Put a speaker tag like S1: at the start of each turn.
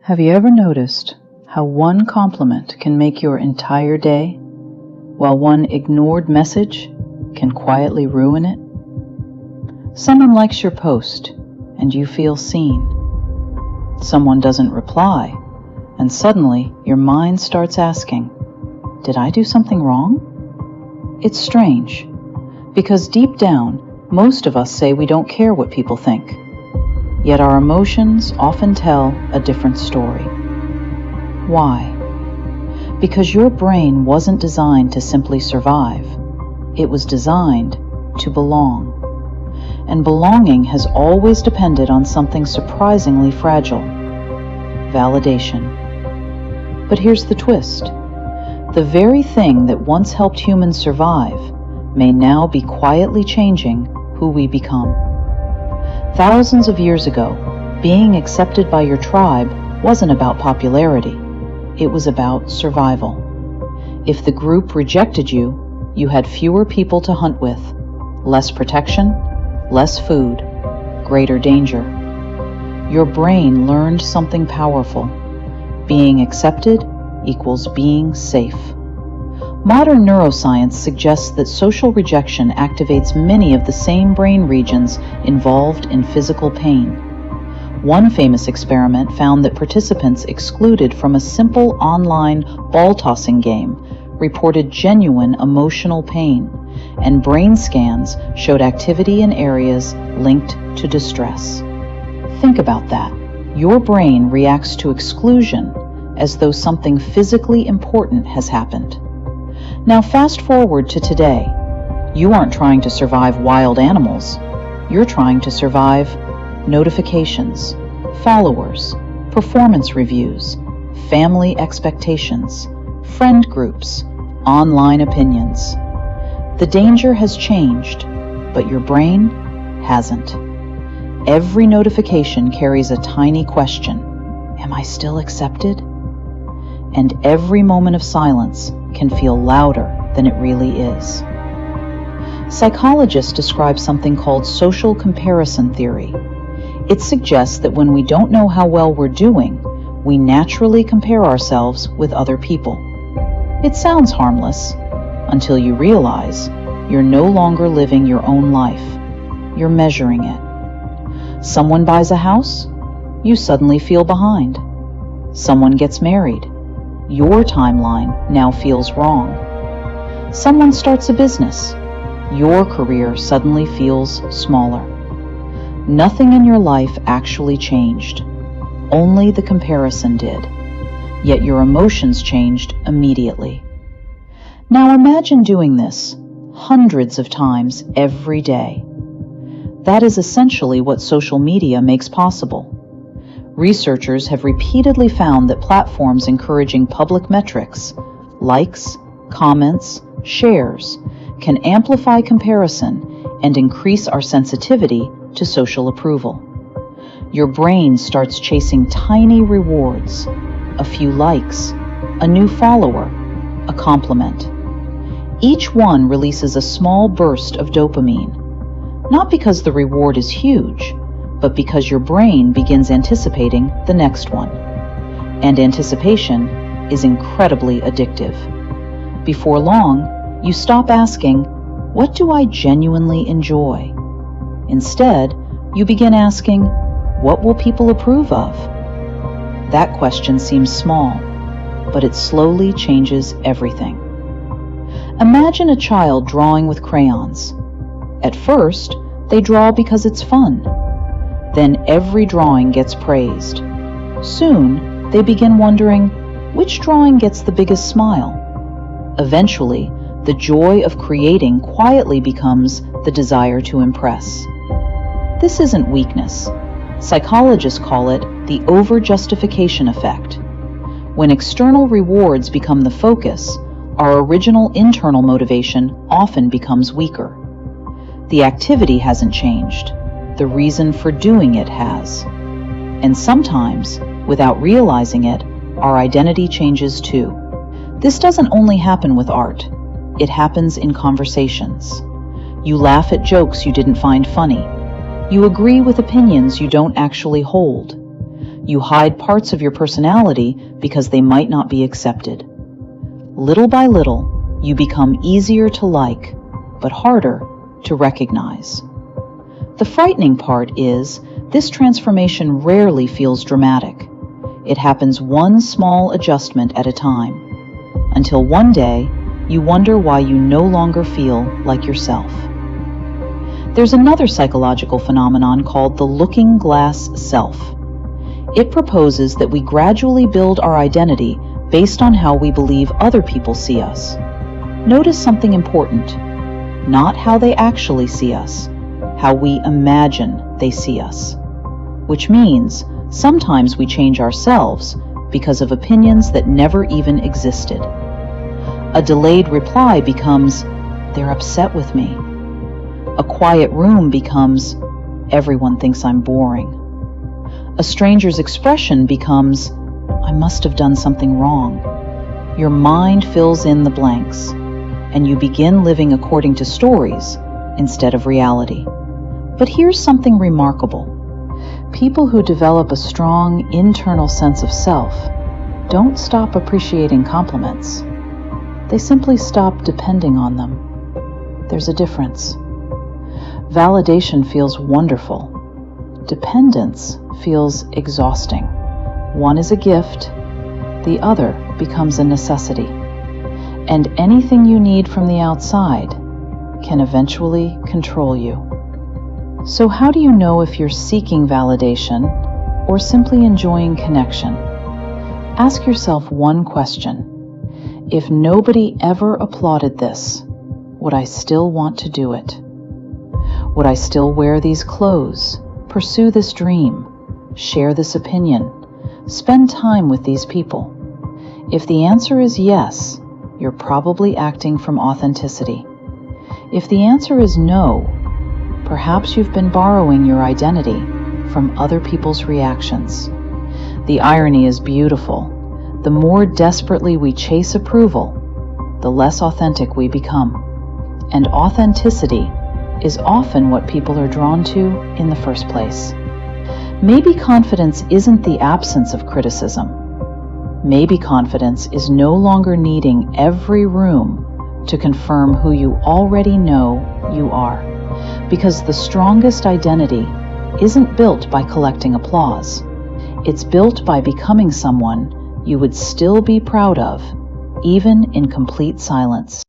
S1: Have you ever noticed how one compliment can make your entire day, while one ignored message can quietly ruin it? Someone likes your post, and you feel seen. Someone doesn't reply, and suddenly your mind starts asking, "Did I do something wrong?" It's strange, because deep down, most of us say we don't care what people think. Yet our emotions often tell a different story. Why? Because your brain wasn't designed to simply survive. It was designed to belong. And belonging has always depended on something surprisingly fragile: validation. But here's the twist. The very thing that once helped humans survive may now be quietly changing who we become. Thousands of years ago, being accepted by your tribe wasn't about popularity. It was about survival. If the group rejected you, you had fewer people to hunt with, less protection, less food, greater danger. Your brain learned something powerful. Being accepted equals being safe. Modern neuroscience suggests that social rejection activates many of the same brain regions involved in physical pain. One famous experiment found that participants excluded from a simple online ball-tossing game reported genuine emotional pain, and brain scans showed activity in areas linked to distress. Think about that. Your brain reacts to exclusion as though something physically important has happened. Now fast forward to today. You aren't trying to survive wild animals. You're trying to survive notifications, followers, performance reviews, family expectations, friend groups, online opinions. The danger has changed, but your brain hasn't. Every notification carries a tiny question: am I still accepted? And every moment of silence can feel louder than it really is. Psychologists describe something called social comparison theory. It suggests that when we don't know how well we're doing, we naturally compare ourselves with other people. It sounds harmless until you realize you're no longer living your own life. You're measuring it. Someone buys a house, you suddenly feel behind. Someone gets married, your timeline now feels wrong. Someone starts a business, your career suddenly feels smaller. Nothing in your life actually changed. Only the comparison did. Yet your emotions changed immediately. Now imagine doing this hundreds of times every day. That is essentially what social media makes possible. Researchers have repeatedly found that platforms encouraging public metrics, likes, comments, shares, can amplify comparison and increase our sensitivity to social approval. Your brain starts chasing tiny rewards: a few likes, a new follower, a compliment. Each one releases a small burst of dopamine, not because the reward is huge, but because your brain begins anticipating the next one. And anticipation is incredibly addictive. Before long, you stop asking, "What do I genuinely enjoy?" Instead, you begin asking, "What will people approve of?" That question seems small, but it slowly changes everything. Imagine a child drawing with crayons. At first, they draw because it's fun. Then every drawing gets praised. Soon, they begin wondering, which drawing gets the biggest smile? Eventually, the joy of creating quietly becomes the desire to impress. This isn't weakness. Psychologists call it the overjustification effect. When external rewards become the focus, our original internal motivation often becomes weaker. The activity hasn't changed. The reason for doing it has. And sometimes, without realizing it, our identity changes too. This doesn't only happen with art. It happens in conversations. You laugh at jokes you didn't find funny. You agree with opinions you don't actually hold. You hide parts of your personality because they might not be accepted. Little by little, you become easier to like, but harder to recognize. The frightening part is, this transformation rarely feels dramatic. It happens one small adjustment at a time, until one day you wonder why you no longer feel like yourself. There's another psychological phenomenon called the looking glass self. It proposes that we gradually build our identity based on how we believe other people see us. Notice something important: not how they actually see us, how we imagine they see us. Which means sometimes we change ourselves because of opinions that never even existed. A delayed reply becomes, "They're upset with me." A quiet room becomes, "Everyone thinks I'm boring." A stranger's expression becomes, "I must have done something wrong." Your mind fills in the blanks, and you begin living according to stories instead of reality. But here's something remarkable. People who develop a strong internal sense of self don't stop appreciating compliments. They simply stop depending on them. There's a difference. Validation feels wonderful. Dependence feels exhausting. One is a gift, the other becomes a necessity. And anything you need from the outside can eventually control you. So how do you know if you're seeking validation or simply enjoying connection? Ask yourself one question. If nobody ever applauded this, would I still want to do it? Would I still wear these clothes, pursue this dream, share this opinion, spend time with these people? If the answer is yes, you're probably acting from authenticity. If the answer is no, perhaps you've been borrowing your identity from other people's reactions. The irony is beautiful. The more desperately we chase approval, the less authentic we become. And authenticity is often what people are drawn to in the first place. Maybe confidence isn't the absence of criticism. Maybe confidence is no longer needing every room to confirm who you already know you are. Because the strongest identity isn't built by collecting applause. It's built by becoming someone you would still be proud of, even in complete silence.